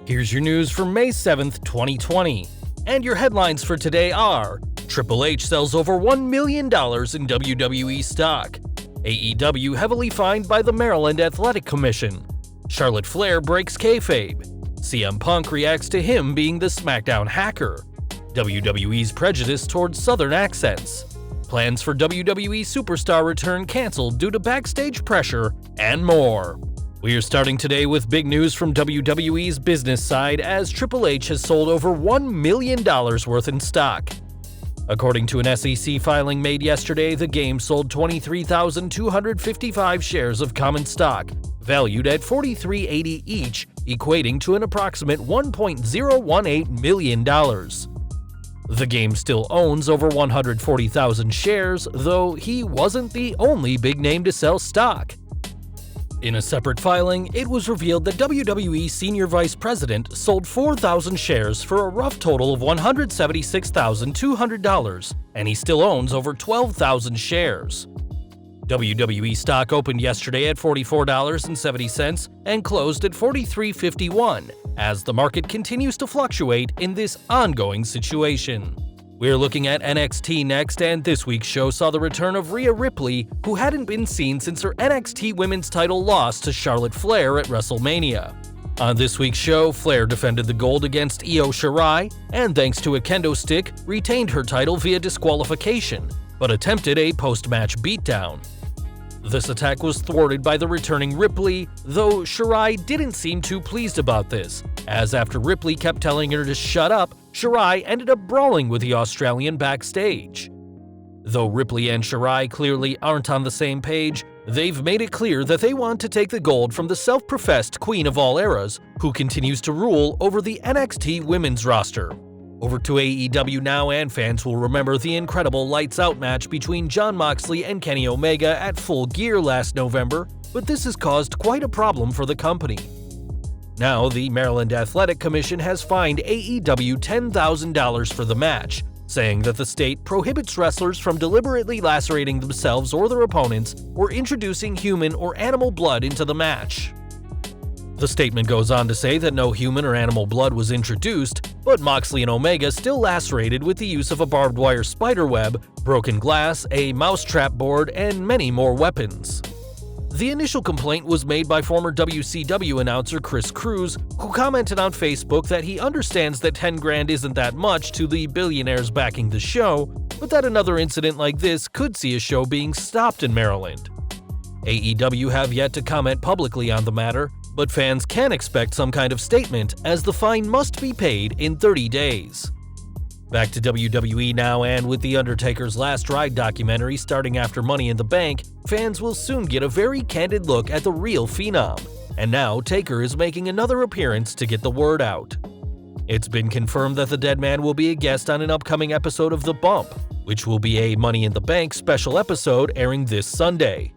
Here's your news for May 7th, 2020. And your headlines for today are: Triple H sells over $1 million in WWE stock. AEW heavily fined by the Maryland Athletic Commission. Charlotte Flair breaks kayfabe. CM Punk reacts to him being the Smackdown hacker. WWE's prejudice towards Southern accents. Plans for WWE Superstar return canceled due to backstage pressure, and more. We are starting today with big news from WWE's business side, as Triple H has sold over $1 million worth in stock. According to an SEC filing made yesterday, the game sold 23,255 shares of common stock, valued at $43.80 each, equating to an approximate $1.018 million. The game still owns over 140,000 shares, though he wasn't the only big name to sell stock. In a separate filing, it was revealed that WWE Senior Vice President sold 4,000 shares for a rough total of $176,200, and he still owns over 12,000 shares. WWE stock opened yesterday at $44.70 and closed at $43.51, as the market continues to fluctuate in this ongoing situation. We're looking at NXT next, and this week's show saw the return of Rhea Ripley, who hadn't been seen since her NXT Women's title loss to Charlotte Flair at WrestleMania. On this week's show, Flair defended the gold against Io Shirai, and thanks to a kendo stick, retained her title via disqualification, but attempted a post-match beatdown. This attack was thwarted by the returning Ripley, though Shirai didn't seem too pleased about this, as after Ripley kept telling her to shut up, Shirai ended up brawling with the Australian backstage. Though Ripley and Shirai clearly aren't on the same page, they've made it clear that they want to take the gold from the self-professed Queen of All Eras, who continues to rule over the NXT women's roster. Over to AEW now, and fans will remember the incredible Lights Out match between Jon Moxley and Kenny Omega at Full Gear last November, but this has caused quite a problem for the company. Now, the Maryland Athletic Commission has fined AEW $10,000 for the match, saying that the state prohibits wrestlers from deliberately lacerating themselves or their opponents or introducing human or animal blood into the match. The statement goes on to say that no human or animal blood was introduced, but Moxley and Omega still lacerated with the use of a barbed wire spiderweb, broken glass, a mousetrap board, and many more weapons. The initial complaint was made by former WCW announcer Chris Cruz, who commented on Facebook that he understands that $10,000 isn't that much to the billionaires backing the show, but that another incident like this could see a show being stopped in Maryland. AEW have yet to comment publicly on the matter, but fans can expect some kind of statement, as the fine must be paid in 30 days. Back to WWE now, and with The Undertaker's Last Ride documentary starting after Money in the Bank, fans will soon get a very candid look at the real Phenom, and now Taker is making another appearance to get the word out. It's been confirmed that the Dead Man will be a guest on an upcoming episode of The Bump, which will be a Money in the Bank special episode airing this Sunday.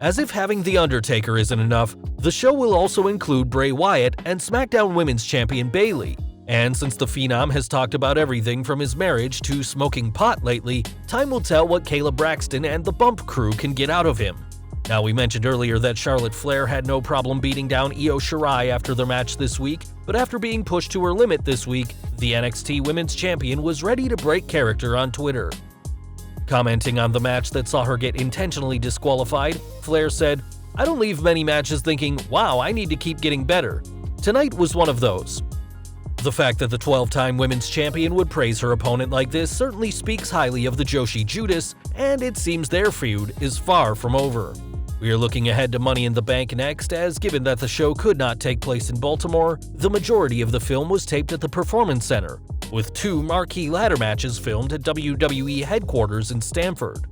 As if having The Undertaker isn't enough, the show will also include Bray Wyatt and SmackDown Women's Champion Bayley. And since the Phenom has talked about everything from his marriage to smoking pot lately, time will tell what Kayla Braxton and the Bump crew can get out of him. Now, we mentioned earlier that Charlotte Flair had no problem beating down Io Shirai after their match this week, but after being pushed to her limit this week, the NXT Women's Champion was ready to break character on Twitter. Commenting on the match that saw her get intentionally disqualified, Flair said, "I don't leave many matches thinking, wow, I need to keep getting better. Tonight was one of those." The fact that the 12-time women's champion would praise her opponent like this certainly speaks highly of the Joshi Judas, and it seems their feud is far from over. We are looking ahead to Money in the Bank next, as given that the show could not take place in Baltimore, the majority of the film was taped at the Performance Center, with 2 marquee ladder matches filmed at WWE headquarters in Stamford.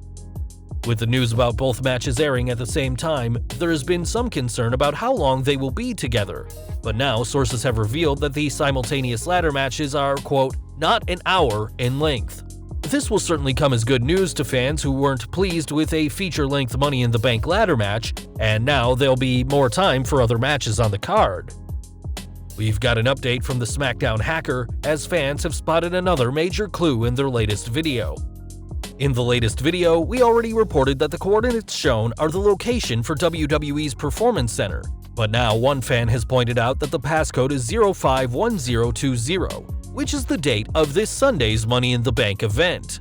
With the news about both matches airing at the same time, there has been some concern about how long they will be together. But now, sources have revealed that the simultaneous ladder matches are, quote, not an hour in length. This will certainly come as good news to fans who weren't pleased with a feature-length Money in the Bank ladder match, and now there'll be more time for other matches on the card. We've got an update from the Smackdown hacker, as fans have spotted another major clue in their latest video. In the latest video, we already reported that the coordinates shown are the location for WWE's Performance Center, But now one fan has pointed out that the passcode is 051020, which is the date of this Sunday's Money in the Bank event.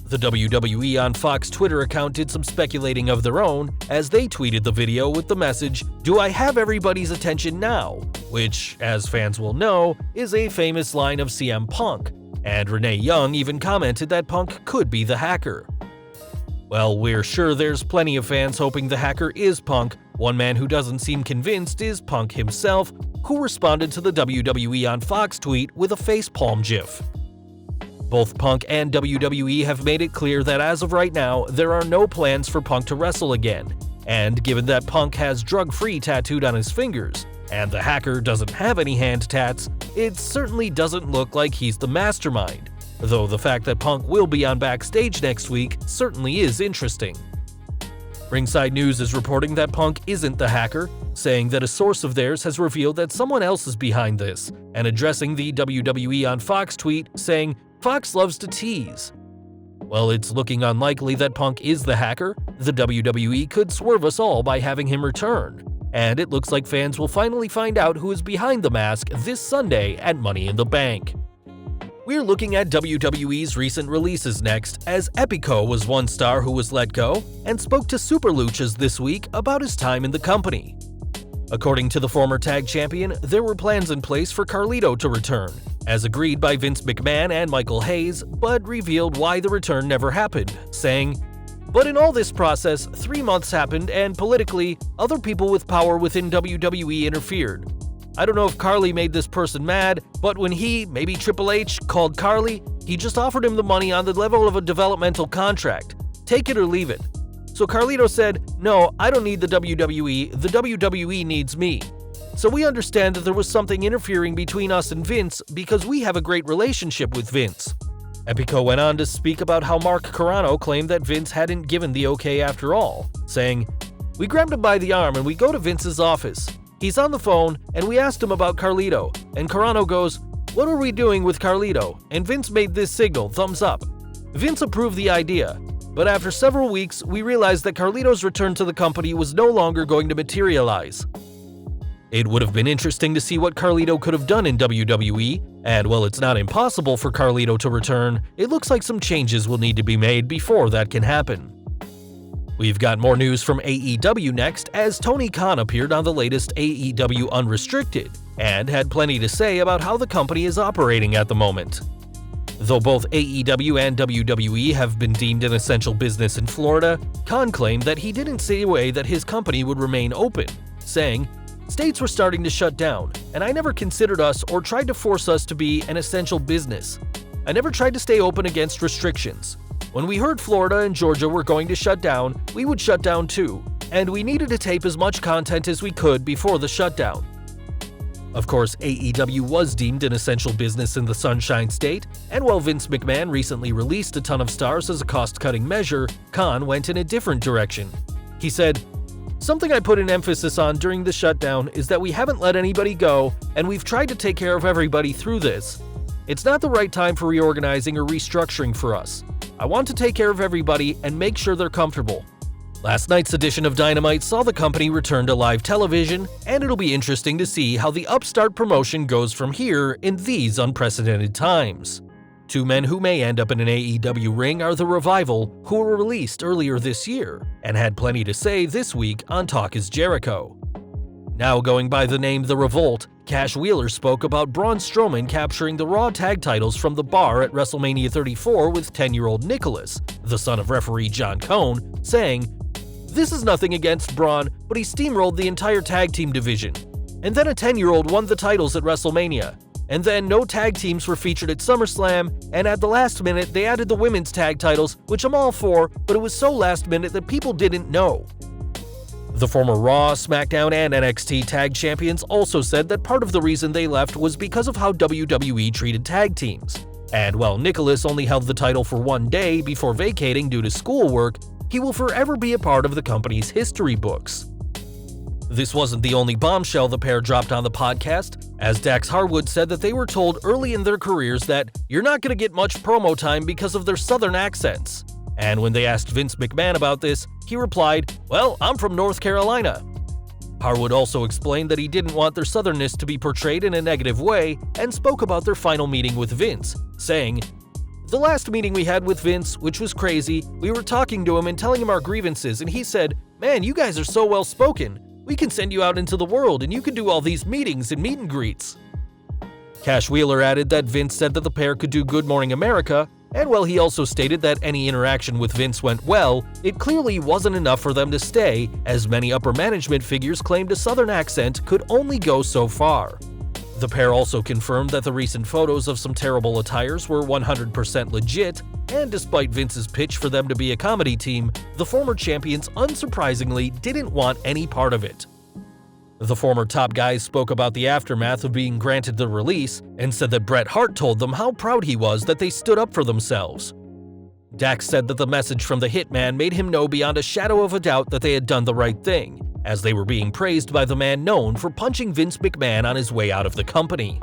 The WWE on Fox Twitter account did some speculating of their own as they tweeted the video with the message, "Do I have everybody's attention now?" which, as fans will know, is a famous line of CM Punk, and Renee Young even commented that Punk could be the hacker. Well, we're sure there's plenty of fans hoping the hacker is Punk. One man who doesn't seem convinced is Punk himself, who responded to the WWE on Fox tweet with a facepalm gif. Both Punk and WWE have made it clear that as of right now, there are no plans for Punk to wrestle again, and given that Punk has drug-free tattooed on his fingers, and the hacker doesn't have any hand tats, it certainly doesn't look like he's the mastermind, though the fact that Punk will be on Backstage next week certainly is interesting. Ringside News is reporting that Punk isn't the hacker, saying that a source of theirs has revealed that someone else is behind this, and addressing the WWE on Fox tweet, saying, "Fox loves to tease." Well, it's looking unlikely that Punk is the hacker. The WWE could swerve us all by having him return, and it looks like fans will finally find out who is behind the mask this Sunday at Money in the Bank. We're looking at WWE's recent releases next, as Epico was one star who was let go and spoke to Super Luchas this week about his time in the company. According to the former tag champion, there were plans in place for Carlito to return, as agreed by Vince McMahon and Michael Hayes, but revealed why the return never happened, saying, "But in all this process, 3 months happened and politically, other people with power within WWE interfered. I don't know if Carly made this person mad, but when he, maybe Triple H, called Carly, he just offered him the money on the level of a developmental contract. Take it or leave it. So Carlito said, 'No, I don't need the WWE needs me.' So we understand that there was something interfering between us and Vince because we have a great relationship with Vince." Epico went on to speak about how Mark Carrano claimed that Vince hadn't given the okay after all, saying, "We grabbed him by the arm and we go to Vince's office. He's on the phone and we asked him about Carlito, and Carrano goes, 'What are we doing with Carlito?' And Vince made this signal, thumbs up. Vince approved the idea. But after several weeks, we realized that Carlito's return to the company was no longer going to materialize." It would have been interesting to see what Carlito could have done in WWE, and while it's not impossible for Carlito to return, it looks like some changes will need to be made before that can happen. We've got more news from AEW next, as Tony Khan appeared on the latest AEW Unrestricted, and had plenty to say about how the company is operating at the moment. Though both AEW and WWE have been deemed an essential business in Florida, Khan claimed that he didn't say away that his company would remain open, saying, "States were starting to shut down, and I never considered us or tried to force us to be an essential business. I never tried to stay open against restrictions. When we heard Florida and Georgia were going to shut down, we would shut down too, and we needed to tape as much content as we could before the shutdown." Of course, AEW was deemed an essential business in the Sunshine State, and while Vince McMahon recently released a ton of stars as a cost-cutting measure, Khan went in a different direction. He said, "Something I put an emphasis on during the shutdown is that we haven't let anybody go, and we've tried to take care of everybody through this. It's not the right time for reorganizing or restructuring for us. I want to take care of everybody and make sure they're comfortable." Last night's edition of Dynamite saw the company return to live television, and it'll be interesting to see how the upstart promotion goes from here in these unprecedented times. Two men who may end up in an AEW ring are The Revival, who were released earlier this year, and had plenty to say this week on Talk is Jericho. Now going by the name The Revolt, Cash Wheeler spoke about Braun Strowman capturing the Raw tag titles from The Bar at WrestleMania 34 with 10-year-old Nicholas, the son of referee John Cone, saying, "This is nothing against Braun, but he steamrolled the entire tag team division. And then a 10-year-old won the titles at WrestleMania. And then no tag teams were featured at SummerSlam, and at the last minute they added the women's tag titles, which I'm all for, but it was so last minute that people didn't know." The former Raw, SmackDown, and NXT tag champions also said that part of the reason they left was because of how WWE treated tag teams. And while Nicholas only held the title for 1 day before vacating due to schoolwork, he will forever be a part of the company's history books. This wasn't the only bombshell the pair dropped on the podcast, as Dax Harwood said that they were told early in their careers that "you're not going to get much promo time because of their southern accents." And when they asked Vince McMahon about this, he replied, "Well, I'm from North Carolina." Harwood also explained that he didn't want their southernness to be portrayed in a negative way and spoke about their final meeting with Vince, saying, "The last meeting we had with Vince, which was crazy, we were talking to him and telling him our grievances, and he said, 'Man, you guys are so well spoken. We can send you out into the world and you can do all these meetings and meet and greets.'" Cash Wheeler added that Vince said that the pair could do Good Morning America, and while he also stated that any interaction with Vince went well, it clearly wasn't enough for them to stay, as many upper management figures claimed a southern accent could only go so far. The pair also confirmed that the recent photos of some terrible attires were 100% legit, and despite Vince's pitch for them to be a comedy team, the former champions unsurprisingly didn't want any part of it. The former top guys spoke about the aftermath of being granted the release and said that Bret Hart told them how proud he was that they stood up for themselves. Dax said that the message from the Hitman made him know beyond a shadow of a doubt that they had done the right thing, as they were being praised by the man known for punching Vince McMahon on his way out of the company.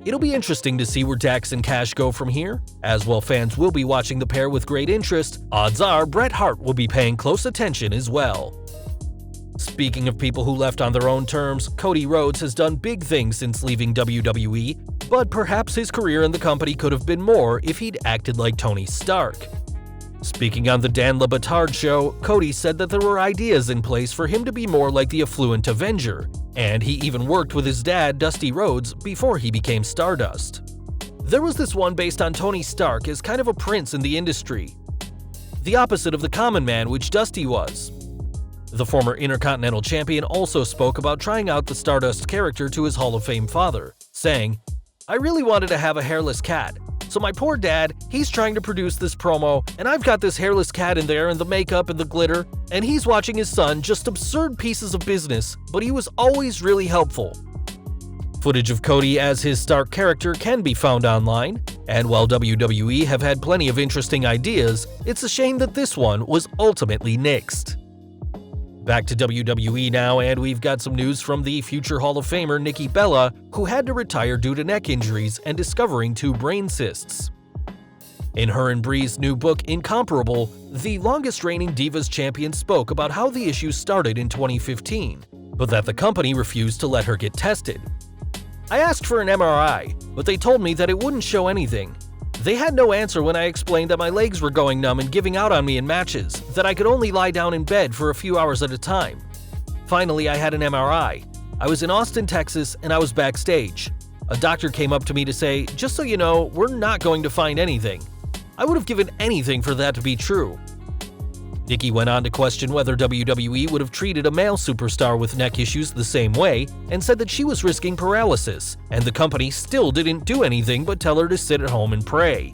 It'll be interesting to see where Dax and Cash go from here, as while fans will be watching the pair with great interest, odds are Bret Hart will be paying close attention as well. Speaking of people who left on their own terms, Cody Rhodes has done big things since leaving WWE, but perhaps his career in the company could have been more if he'd acted like Tony Stark. Speaking on the Dan Le Batard show, Cody said that there were ideas in place for him to be more like the affluent Avenger, and he even worked with his dad, Dusty Rhodes, before he became Stardust. There was this one based on Tony Stark as kind of a prince in the industry, the opposite of the common man which Dusty was. The former Intercontinental Champion also spoke about trying out the Stardust character to his Hall of Fame father, saying, "I really wanted to have a hairless cat. So my poor dad, he's trying to produce this promo, and I've got this hairless cat in there and the makeup and the glitter, and he's watching his son just absurd pieces of business, but he was always really helpful." Footage of Cody as his Stark character can be found online, and while WWE have had plenty of interesting ideas, it's a shame that this one was ultimately nixed. Back to WWE now, and we've got some news from the future Hall of Famer Nikki Bella, who had to retire due to neck injuries and discovering 2 brain cysts. In her and Bree's new book, Incomparable, the longest-reigning Divas champion spoke about how the issues started in 2015, but that the company refused to let her get tested. "I asked for an MRI, but they told me that it wouldn't show anything. They had no answer when I explained that my legs were going numb and giving out on me in matches, that I could only lie down in bed for a few hours at a time. Finally, I had an MRI. I was in Austin, Texas, and I was backstage. A doctor came up to me to say, 'Just so you know, we're not going to find anything.' I would have given anything for that to be true." Nikki went on to question whether WWE would have treated a male superstar with neck issues the same way, and said that she was risking paralysis, and the company still didn't do anything but tell her to sit at home and pray.